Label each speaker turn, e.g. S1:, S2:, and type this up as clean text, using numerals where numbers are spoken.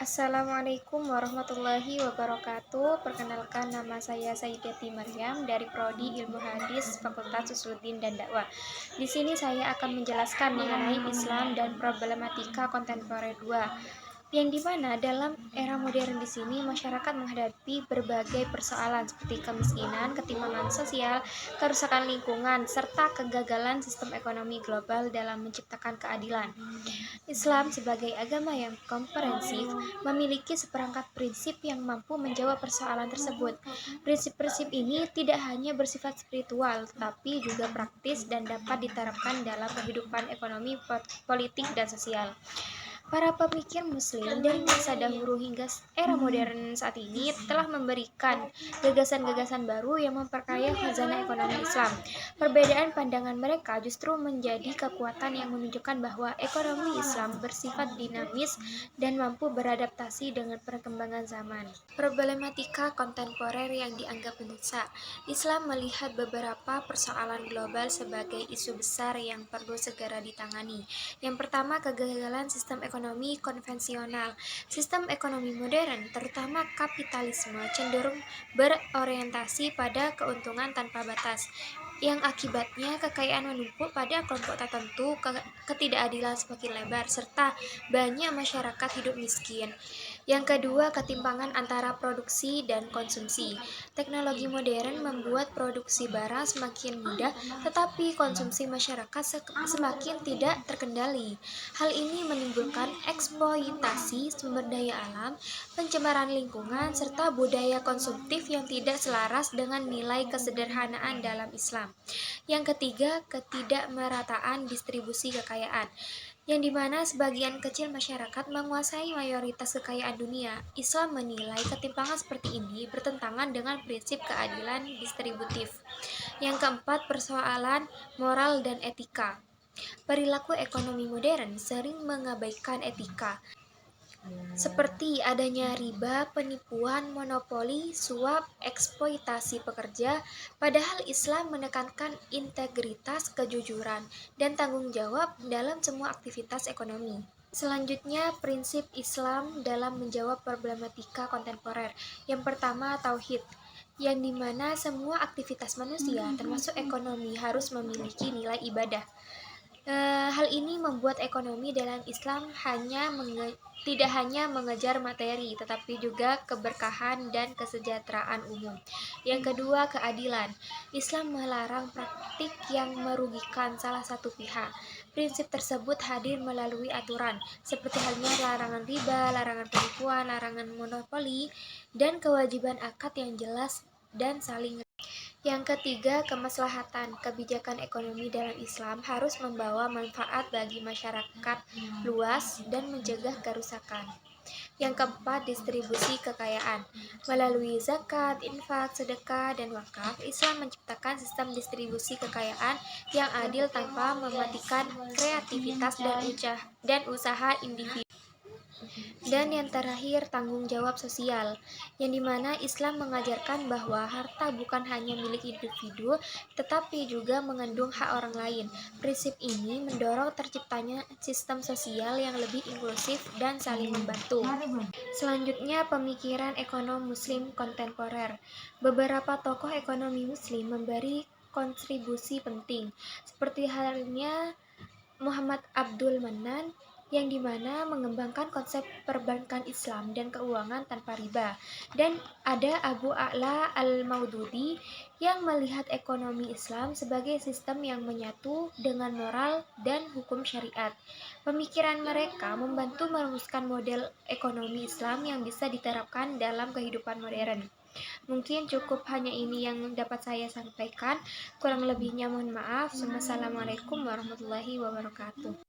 S1: Assalamualaikum warahmatullahi wabarakatuh. Perkenalkan, nama saya Saidati Maryam dari Prodi Ilmu Hadis Fakultas Usuluddin dan Dakwah. Di sini saya akan menjelaskan mengenai Islam dan problematika kontemporer 2, yang dimana dalam era modern di sini masyarakat menghadapi berbagai persoalan seperti kemiskinan, ketimpangan sosial, kerusakan lingkungan, serta kegagalan sistem ekonomi global dalam menciptakan keadilan. Islam sebagai agama yang komprehensif memiliki seperangkat prinsip yang mampu menjawab persoalan tersebut. Prinsip-prinsip ini tidak hanya bersifat spiritual, tetapi juga praktis dan dapat diterapkan dalam kehidupan ekonomi, politik, dan sosial. Para pemikir Muslim dari masa dahulu hingga era modern saat ini telah memberikan gagasan-gagasan baru yang memperkaya khazanah ekonomi Islam. Perbedaan pandangan mereka justru menjadi kekuatan yang menunjukkan bahwa ekonomi Islam bersifat dinamis dan mampu beradaptasi dengan perkembangan zaman. Problematika kontemporer yang dianggap mendesak. Islam melihat beberapa persoalan global sebagai isu besar yang perlu segera ditangani. Yang pertama, kegagalan sistem ekonomi konvensional. Sistem ekonomi modern, terutama kapitalisme, cenderung berorientasi pada keuntungan tanpa batas, yang akibatnya kekayaan menumpuk pada kelompok tertentu, ketidakadilan semakin lebar, serta banyak masyarakat hidup miskin. Yang kedua, ketimpangan antara produksi dan konsumsi. Teknologi modern membuat produksi barang semakin mudah, tetapi konsumsi masyarakat semakin tidak terkendali. Hal ini menimbulkan eksploitasi sumber daya alam, pencemaran lingkungan, serta budaya konsumtif yang tidak selaras dengan nilai kesederhanaan dalam Islam. Yang ketiga, ketidakmerataan distribusi kekayaan, yang dimana sebagian kecil masyarakat menguasai mayoritas kekayaan dunia. Islam menilai ketimpangan seperti ini bertentangan dengan prinsip keadilan distributif. Yang keempat, persoalan moral dan etika. Perilaku ekonomi modern sering mengabaikan etika, seperti adanya riba, penipuan, monopoli, suap, eksploitasi pekerja. Padahal Islam menekankan integritas, kejujuran, dan tanggung jawab dalam semua aktivitas ekonomi. Selanjutnya, prinsip Islam dalam menjawab problematika kontemporer. Yang pertama, tauhid, yang dimana semua aktivitas manusia, termasuk ekonomi, harus memiliki nilai ibadah. Hal ini membuat ekonomi dalam Islam tidak hanya mengejar materi, tetapi juga keberkahan dan kesejahteraan umum. Yang kedua, keadilan. Islam melarang praktik yang merugikan salah satu pihak. Prinsip tersebut hadir melalui aturan, seperti halnya larangan riba, larangan penipuan, larangan monopoli, dan kewajiban akad yang jelas dan saling. Yang ketiga, kemaslahatan. Kebijakan ekonomi dalam Islam harus membawa manfaat bagi masyarakat luas dan mencegah kerusakan. Yang keempat, distribusi kekayaan. Melalui zakat, infak, sedekah, dan wakaf, Islam menciptakan sistem distribusi kekayaan yang adil tanpa mematikan kreativitas dan usaha individu. Dan yang terakhir, tanggung jawab sosial, yang dimana Islam mengajarkan bahwa harta bukan hanya milik individu, tetapi juga mengandung hak orang lain. Prinsip ini mendorong terciptanya sistem sosial yang lebih inklusif dan saling membantu. Selanjutnya, pemikiran ekonom Muslim kontemporer. Beberapa tokoh ekonomi Muslim memberi kontribusi penting, seperti halnya Muhammad Abdul Manan, yang dimana mengembangkan konsep perbankan Islam dan keuangan tanpa riba. Dan ada Abu A'la al-Maududi yang melihat ekonomi Islam sebagai sistem yang menyatu dengan moral dan hukum syariat. Pemikiran mereka membantu merumuskan model ekonomi Islam yang bisa diterapkan dalam kehidupan modern. Mungkin cukup hanya ini yang dapat saya sampaikan. Kurang lebihnya mohon maaf. Wassalamualaikum warahmatullahi wabarakatuh.